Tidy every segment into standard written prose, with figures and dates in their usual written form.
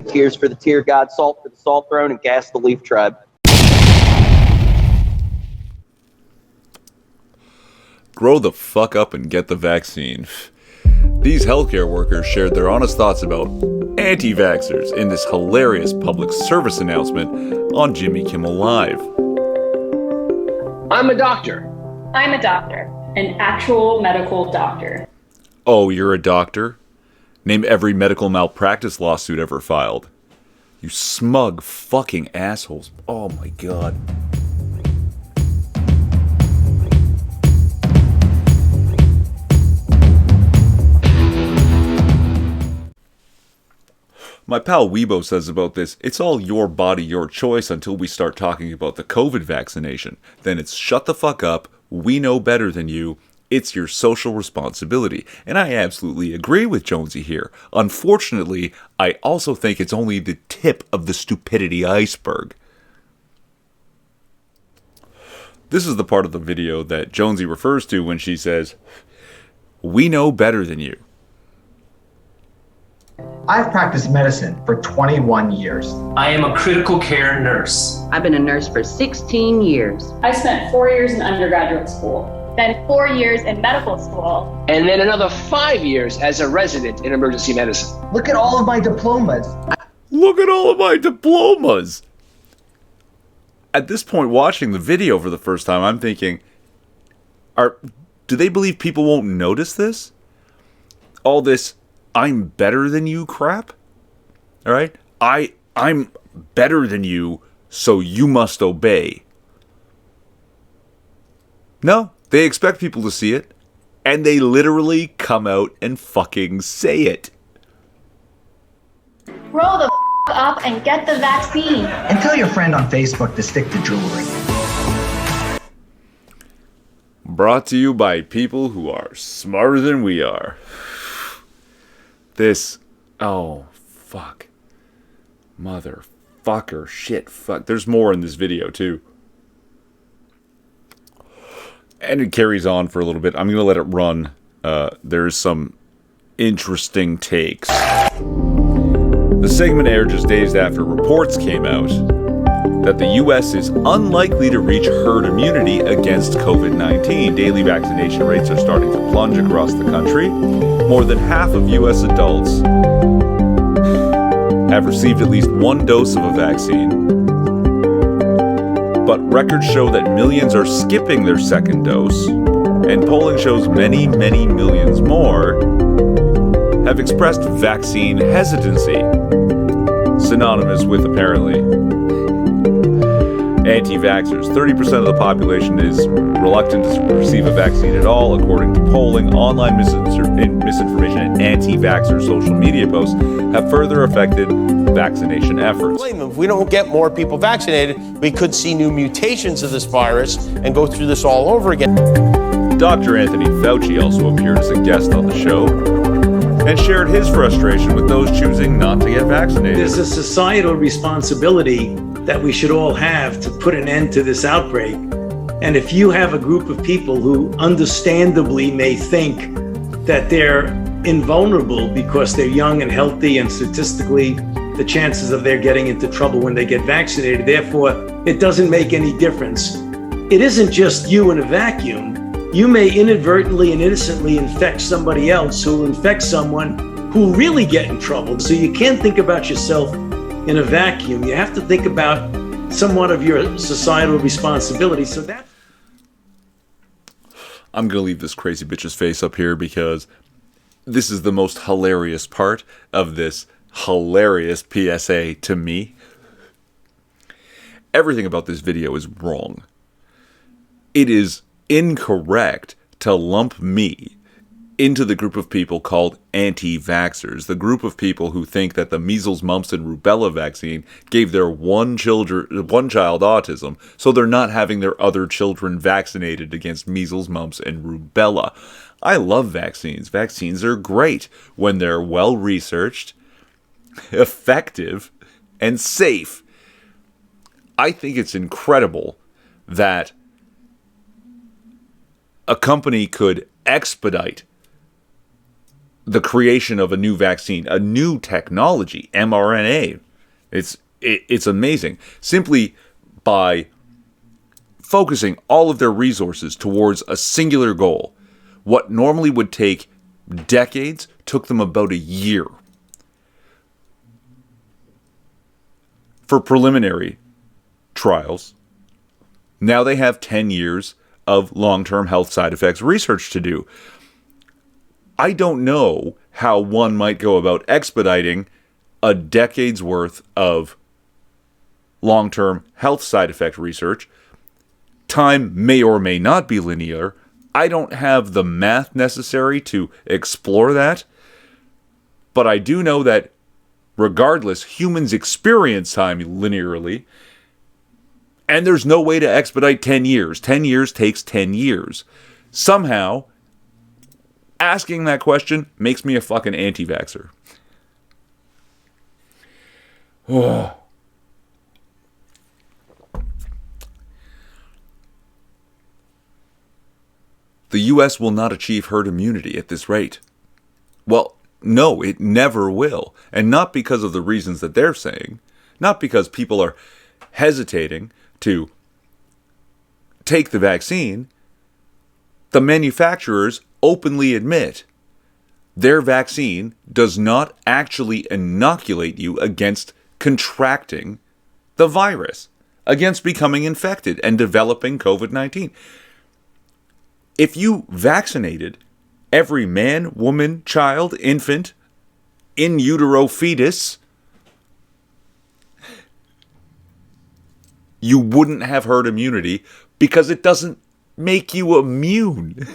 Tears for the Tear God, Salt for the Salt Throne, and Gas the Leaf Tribe. Grow the fuck up and get the vaccine. These healthcare workers shared their honest thoughts about anti-vaxxers in this hilarious public service announcement on Jimmy Kimmel Live. I'm a doctor. I'm a doctor. An actual medical doctor. Oh, you're a doctor? Name every medical malpractice lawsuit ever filed. You smug fucking assholes. Oh my god. My pal Weibo says about this, it's all your body, your choice until we start talking about the COVID vaccination. Then it's shut the fuck up, we know better than you, it's your social responsibility. And I absolutely agree with Jonesy here. Unfortunately, I also think it's only the tip of the stupidity iceberg. This is the part of the video that Jonesy refers to when she says, "We know better than you." I've practiced medicine for 21 years. I am a critical care nurse. I've been a nurse for 16 years. I spent 4 years in undergraduate school, then 4 years in medical school, And then another 5 years as a resident in emergency medicine. Look at all of my diplomas. Look at all of my diplomas! At this point, watching the video for the first time, I'm thinking, do they believe people won't notice this? All this "I'm better than you" crap? Alright? I'm better than you, so you must obey. No, they expect people to see it, and they literally come out and fucking say it. Grow the up and get the vaccine. And tell your friend on Facebook to stick to jewelry. Brought to you by people who are smarter than we are. This, oh, fuck. Motherfucker, shit, fuck. There's more in this video, too. And it carries on for a little bit. I'm going to let it run. There's some interesting takes. The segment aired just days after reports came out that the U.S. is unlikely to reach herd immunity against COVID-19. Daily vaccination rates are starting to plunge across the country. More than half of U.S. adults have received at least one dose of a vaccine. But records show that millions are skipping their second dose, and polling shows many, many millions more have expressed vaccine hesitancy, synonymous with, apparently, anti-vaxxers. 30% of the population is reluctant to receive a vaccine at all, according to polling. Online misinformation and anti-vaxxer social media posts have further affected vaccination efforts. If we don't get more people vaccinated, we could see new mutations of this virus and go through this all over again. Dr. Anthony Fauci also appeared as a guest on the show and shared his frustration with those choosing not to get vaccinated. There's a societal responsibility that we should all have to put an end to this outbreak. And if you have a group of people who understandably may think that they're invulnerable because they're young and healthy and statistically the chances of their getting into trouble when they get vaccinated, therefore it doesn't make any difference. It isn't just you in a vacuum. You may inadvertently and innocently infect somebody else who will infect someone who will really get in trouble. So you can't think about yourself in a vacuum. You have to think about somewhat of your societal responsibility. So that I'm going to leave this crazy bitch's face up here because this is the most hilarious part of this hilarious PSA to me. Everything about this video is wrong. It is incorrect to lump me into the group of people called anti-vaxxers, the group of people who think that the measles, mumps, and rubella vaccine gave their one child autism, so they're not having their other children vaccinated against measles, mumps, and rubella. I love vaccines. Vaccines are great when they're well-researched, effective, and safe. I think it's incredible that a company could expedite the creation of a new vaccine, a new technology, mRNA. It's amazing. Simply by focusing all of their resources towards a singular goal, what normally would take decades took them about a year. For preliminary trials, now they have 10 years of long-term health side effects research to do. I don't know how one might go about expediting a decade's worth of long-term health side effect research. Time may or may not be linear. I don't have the math necessary to explore that. But I do know that regardless, humans experience time linearly. And there's no way to expedite 10 years. 10 years takes 10 years. Somehow, asking that question makes me a fucking anti-vaxxer. Oh. The U.S. will not achieve herd immunity at this rate. Well, no, it never will. And not because of the reasons that they're saying. Not because people are hesitating to take the vaccine. The manufacturers openly admit their vaccine does not actually inoculate you against contracting the virus, against becoming infected and developing COVID-19. If you vaccinated every man, woman, child, infant, in utero fetus, you wouldn't have herd immunity because it doesn't make you immune.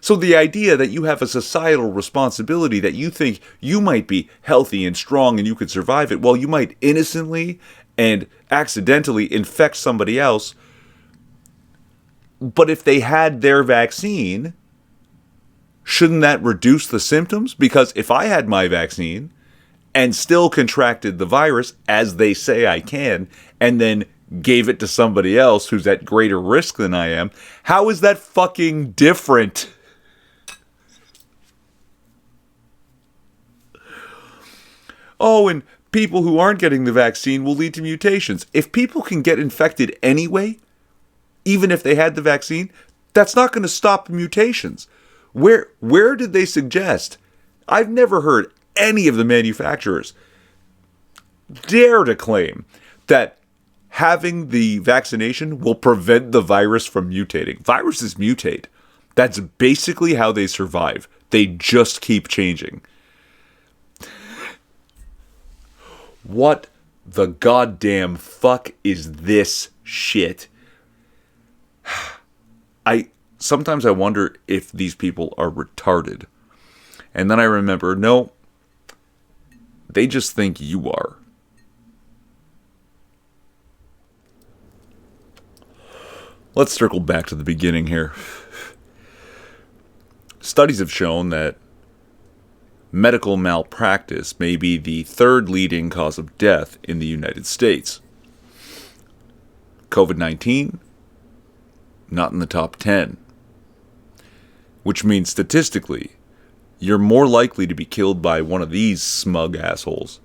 So the idea that you have a societal responsibility, that you think you might be healthy and strong and you could survive it, while you might innocently and accidentally infect somebody else. But if they had their vaccine, shouldn't that reduce the symptoms? Because if I had my vaccine and still contracted the virus, as they say I can, and then gave it to somebody else who's at greater risk than I am, how is that fucking different? Oh, and people who aren't getting the vaccine will lead to mutations. If people can get infected anyway, even if they had the vaccine, that's not going to stop mutations. Where did they suggest? I've never heard any of the manufacturers dare to claim that having the vaccination will prevent the virus from mutating. Viruses mutate. That's basically how they survive. They just keep changing. What the goddamn fuck is this shit? Sometimes I wonder if these people are retarded. And then I remember, no, they just think you are. Let's circle back to the beginning here. Studies have shown that medical malpractice may be the third leading cause of death in the United States. COVID-19, not in the top 10. Which means statistically, you're more likely to be killed by one of these smug assholes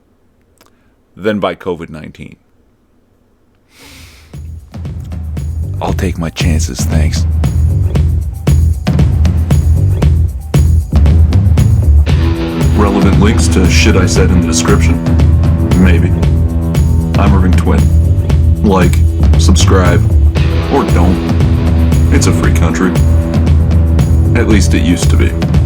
than by COVID-19. I'll take my chances, thanks. Relevant links to shit I said in the description. Maybe. I'm Irving Twin. Like, subscribe, or don't. It's a free country. At least it used to be.